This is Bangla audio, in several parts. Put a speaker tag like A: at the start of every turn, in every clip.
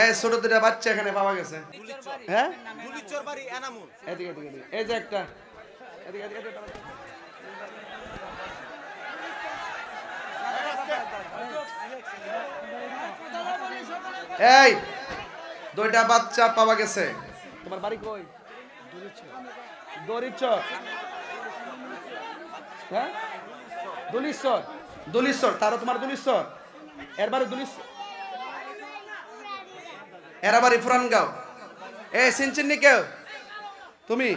A: এই ছোট দুটা বাচ্চা এখানে পাওয়া গেছে। হ্যাঁ
B: গুলিচর বাড়ি এনামুল।
A: এদিকে এদিকে এদিকে। এই যে একটা এদিকে এদিকে এদিকে। এই দুইটা বাচ্চা পাওয়া গেছে। তোমার বাড়ি কই? দরিচর। হ্যাঁ দুলিশ্বর। দুলিশ্বর তারও তোমার দুলিশ্বর। এর বাড়ি দুলিশ্বর। এরা বাড়ি ফুরানগাঁও। এ সিনচিন্নি কেউ তুমি?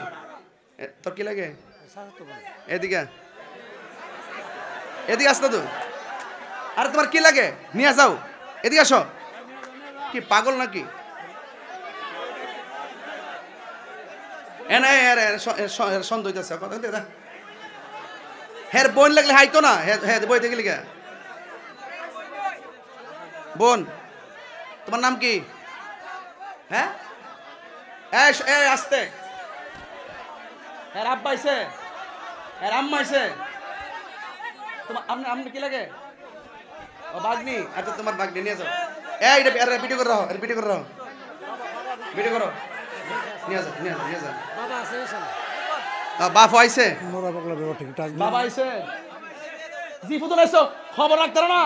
A: তোর কি লাগে? এদিকে এদিকে আসতো তো। আরে তোমার কি লাগে নিয়ে যাও, এদিকে আসো। কি পাগল নাকি? এনে সন্দেহ হইতেছে কথা দে। হ্যাঁ বোন লাগলে হাইতো না। হ্যাঁ বই দেখলি কে বোন? তোমার নাম কি? হ্যাঁ আসতে। হ্যাঁ আব্বা আইছে, হ্যাঁ আম্মা আইছে। তোমার আপনি কি লাগে? ও বাগনি। আচ্ছা তোমার বাগনি নিয়ে যাও। এই এটা ভিডিও করে রাখো, ভিডিও করে রাখো, ভিডিও করো। নিয়ে যাও নিয়ে যাও নিয়ে যাও।
B: বাবা আছে এখানে।
A: বাপ আইছে?
B: মোরা পাগলা বেও ঠিক টাচ
A: বাবা আইছে? জি ফুতুল আইছো, খবর রাখতে না।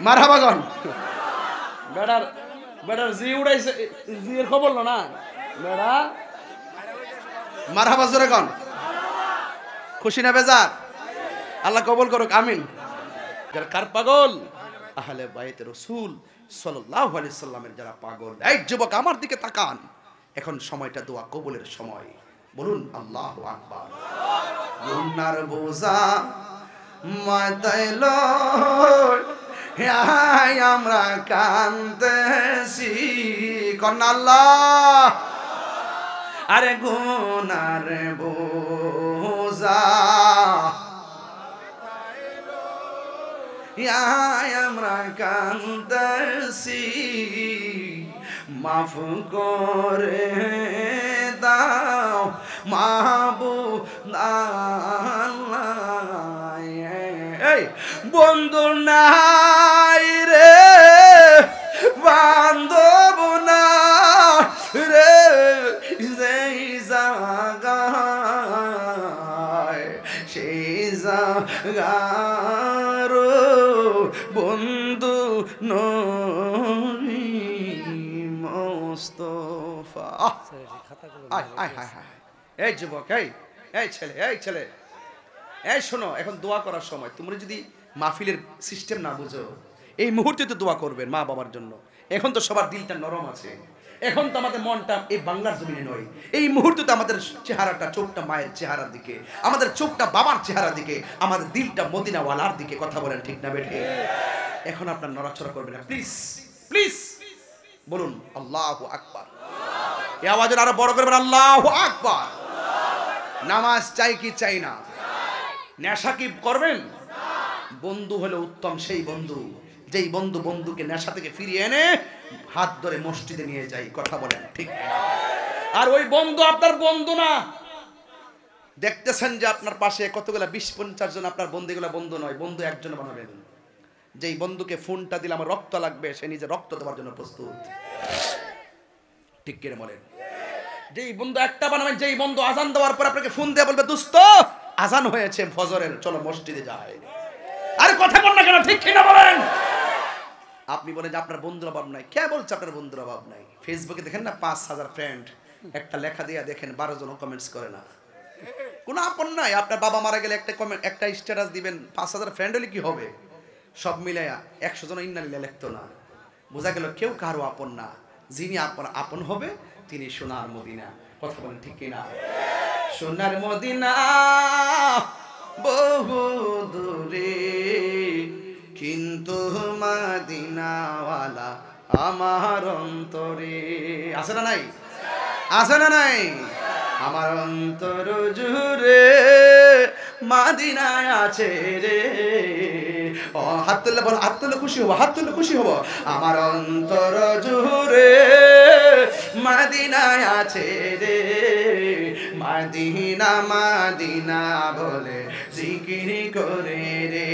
A: মারহাবা গন। বেটার বেটার জি উড়াইছে, জি এর খবর না বেটা। মারহাবা জোরে গন। খুশি না বেজার? আল্লাহ কবুল করুক, আমিন। যারা কার পাগল? আহলে বাইতে রাসূল সাল্লাল্লাহু আলাইহি সাল্লামের যারা পাগল। এই যুবক আমার দিকে তাকান, এখন সময়টা দোয়া কবুলের সময়। বলুন আল্লাহু আকবার। গুনার বোঝা মাথায় লই আমরা কাঁদতেছি, কন্যা আল্লাহ। আরে গুনার বোঝা আমরা কাঁদতেছি, মাফ করে দাও মাহবুব আল্লাহ। এই বন্ধু নাই রে বান্ধব না রে যেই জায়গায় সেই জায়গার বন্ধু নবী মুস্তাফা। এই যুবক, এই ছেলে, এই ছেলে, এই শোনো, এখন দোয়া করার সময়। তোমরা যদি মাহফিলের সিস্টেম না বুঝো, এই মুহূর্তে তো দোয়া করবেন মা বাবার জন্য। এখন তো সবার দিলটা নরম আছে, এখন তো আমাদের মনটা এই বাংলার জমিনে নয়। এই মুহূর্তে তো আমাদের চেহারাটা, চোখটা মায়ের চেহারার দিকে, আমাদের চোখটা বাবার চেহারার দিকে, আমাদের দিলটা মদিনাওয়ালার দিকে। কথা বলেন ঠিক না বেঠে? এখন আপনার নড়াচড়া করবেন না, প্লিজ প্লিজ। বলুন আল্লাহু আকবার। এই আওয়াজের আরো বড় করবেন, আল্লাহু আকবার। নামাজ চাই কি চাই না? নেশা কি করবেন? বন্ধু হলো উত্তম সেই বন্ধু যেই বন্ধু বন্ধুকে নেশা থেকে ফিরিয়ে এনে হাত ধরে মসজিদে নিয়ে যায়। কথা বলেন ঠিক? আর ওই বন্ধু আপনার বন্ধু না। দেখতেছেন যে আপনার পাশে কতগুলা 20-50 জন আপনার বন্ধুগুলা বন্ধু নয়, বন্ধু একজন বানাবেন। যেই বন্ধুকে ফোনটা দিলে আমার রক্ত লাগবে, সে নিজে রক্ত দেওয়ার জন্য প্রস্তুত। ঠিক কিনা বলেন? যেই বন্ধু একটা বানাবেন, যেই বন্ধু আজান দেওয়ার পর আপনাকে ফোন দিয়ে বলবে, দোস্ত আজান হয়েছে ফজরের, চলো মসজিদে যায়। আরে কথা বল না কেন? ঠিক কিনা বলেন? আপনি বলেন যে আপনার বন্ধুর অভাব নাই। কে বলছে আপনার বন্ধুর অভাব নাই? ফেসবুকে দেখেন না 5000 ফ্রেন্ড, একটা লেখা দিয়ে দেখেন 12 জন কমেন্টস করে না। কোনো আপন নাই। আপনার বাবা মারা গেলে একটা কমেন্ট, একটা স্ট্যাটাস দিবেন, 5000 ফ্রেন্ড হলে কি হবে? সব মিলাইয়া 100 জন ইন্নালিল্লাহ লিখতো না। বোঝা গেল কেউ কারো আপন না। যিনি আপন হবে তিনি সোনার মদিনা। কথা বলেন ঠিক কিনা? সোনার মদিনা বহু দূরে, কিন্তু মদিনাওয়ালা আমার অন্তরে। আছে না নাই? আছে না নাই? আমার অন্তর জুড়ে মদিনায় আছে রে। ও হাত তুললে বল, হাত তুললে খুশি হবো, হাত তুললে খুশি হবো। আমার অন্তর জুড়ে মদিনায় আছে রে, মাদিনা মাদিনা বলে জিকির করে রে,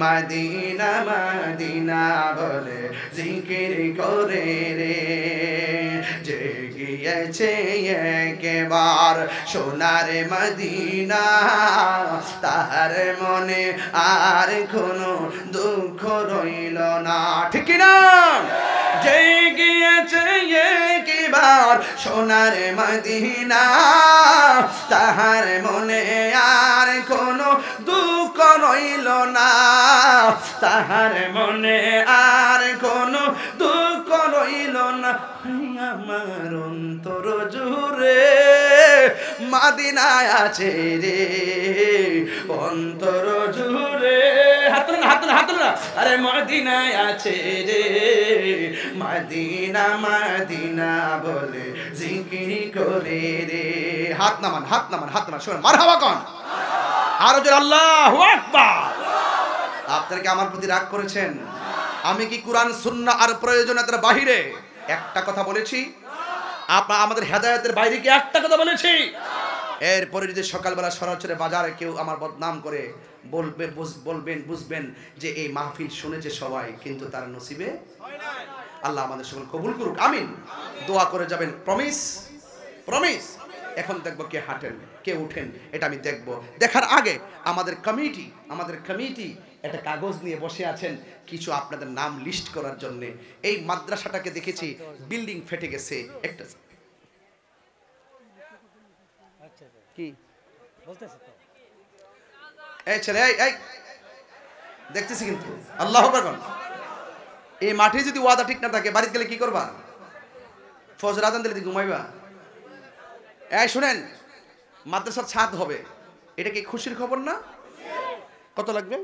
A: মাদিনা মাদিনা বলে জিকির করে রে। যে গিয়েছে একবার সোনার মদিনা, তাহার মনে আর কোনো দুঃখ রইল না। ঠিক না? যে গিয়েছে একবার সোনার মদিনা, তাহার মনে আর কোনো দুঃখ রইল না, তাহার মনে আর কোনো দুঃখ রইল না। আমার অন্তর জুড়ে মদিনায় আছে রে, অন্তর জুড়ে হাত না, আরে মদিনায় আছে রে, মদিনা মদিনা বলে জিকির করে রে। হাত নামান শোনেন মারহাবা কোন আরো জোরে আল্লাহু আকবার। আপনারা কি আমার প্রতি রাগ করেছেন? আমি কি কোরআন সুন্নাহ আর প্রয়োজনীয়তার বাহিরে একটা কথা বলেছি? আমাদের হেদায়েতের বাইরে কি একটা কথা বলেছি? এরপরে যদি সকালবেলা সরাসরি বাজারে কেউ আমার বদনাম করে বুঝবেন যে এই মাহফিল শুনেছে সবাই, কিন্তু তার নসিবে আল্লাহ আমাদের সকল কবুল করুক, আমিন। দোয়া করে যাবেন, প্রমিস। এখন দেখবো কে হাঁটেন কে উঠেন, এটা আমি দেখব। দেখার আগে আমাদের কমিটি একটা কাগজ নিয়ে বসে আছেন কিছু আপনাদের নাম লিস্ট করার জন্য। এই মাদ্রাসাটাকে দেখেছি বিল্ডিং ফেটে গেছে, একটা কি
B: বলতেছে তো
A: এই ছেলে এই দেখতেছি কিন্তু আল্লাহু আকবার। এই মাঠে যদি ওয়াদা ঠিক না থাকে বাড়িতে গেলে কি করবা? ফজর আজান দিলে ঘুমাইবা? এই শুনেন, মাদ্রাসার ছাদ হবে, এটা কি খুশির খবর না? কত লাগবে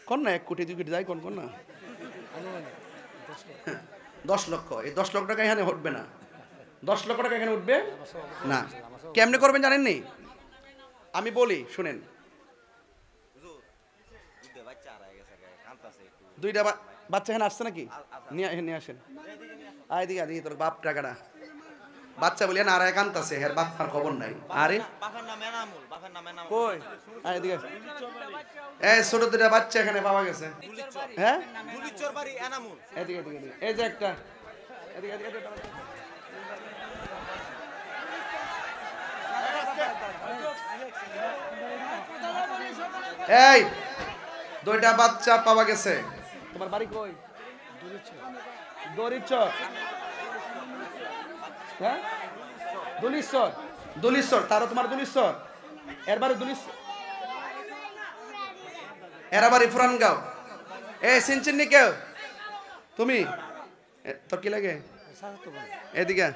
A: কোন না? 1 কোটি 2 কোটি যাই কোন না? 10 লক্ষ। এই 10 লক্ষ টাকা এখানে উঠবে না, 10 লক্ষ টাকা এখানে উঠবে না। কেমনে করবেন জানেন নি? আমি বলি শুনেন, 2টা বাচ্চা এখানে আসছে নাকি? নিয়ে আসেন। আয় দিকে তোর বাপ টাকাটা বাচ্চা বলি না, আর একান্ত আছে হের বাপ খবর নাই। আরে কই আয় দিকে, এই ছোট 2টা বাচ্চা এখানে পাওয়া গেছে। হ্যাঁ এদিকে এই যে একটা এই 2টা বাচ্চা পাওয়া গেছে। তোমার বাড়ি কই? দরিচর। হ্যাঁ দুলিশ্বর। তারও তোমার দুলিশ্বর, এর বাড়ি দুলিশ্বর, এরা বাড়ি ফুরানগাঁও। চিনচিন্নি কেউ? তুমি তোর কি লাগে? এদিকে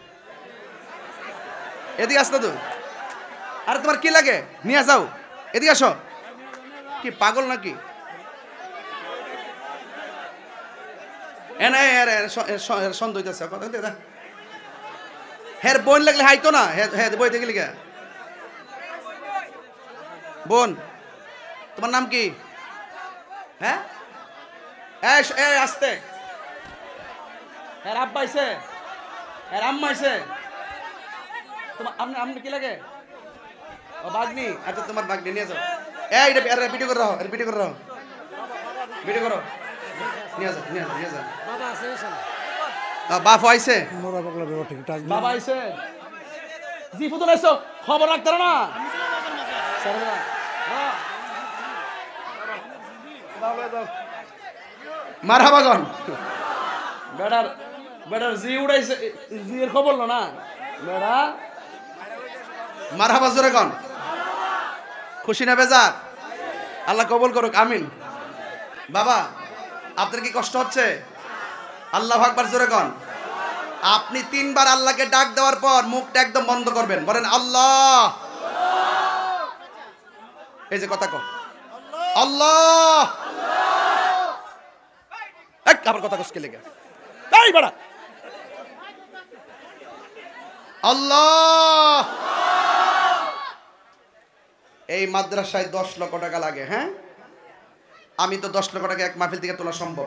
A: আস না তুই। আরে তোমার কি লাগে নিয়ে যাও, এদিকে আসো। কি পাগল নাকি? সন্দেহ হইতেছে হের বোন লাগলে হাইতো না, হ্যাঁ বই থেকে লিখে। বোন তোমার নাম কি? হ্যাঁ আসতে হ্যাঁ আব্বা আইছে, হ্যাঁ আম্মা আইছে। তোমার আপনার কি লাগে? ও বাগনি। আচ্ছা তোমার বাগনি নিয়ে যাও। এটা ভিডিও করে রাখো, ভিডিও করো নিয়ে যাও।
B: বাবা আছে
A: বাপ আইছে,
B: মোরা পাগলা ব্যাপার ঠিক টাচ
A: বাবা আইছে, জি ফুতুল আইছো, খবর রাখতে না। মারহাবা গন। বেটার জি উড়াইছে, জি এর খবর না বেড়া। মারহাবা জোরে গন। খুশি না বেজার? আল্লাহ কবুল করুক, আমিন। বাবা আপনার কি কষ্ট হচ্ছে? আল্লাহু আকবার জোরে গন। আপনি 3 বার আল্লাহকে ডাক দেওয়ার পর মুখটা একদম বন্ধ করবেন, বলেন আল্লাহ। এই যে কথা কো আল্লাহ, আবার কথা কসকে লেগে তাই বাড়া আল্লাহ। এই মাদ্রাসায় 10 লক্ষ টাকা লাগে। হ্যাঁ আমি তো 10 লক্ষ টাকা এক মাহফিল থেকে তোলা সম্ভব।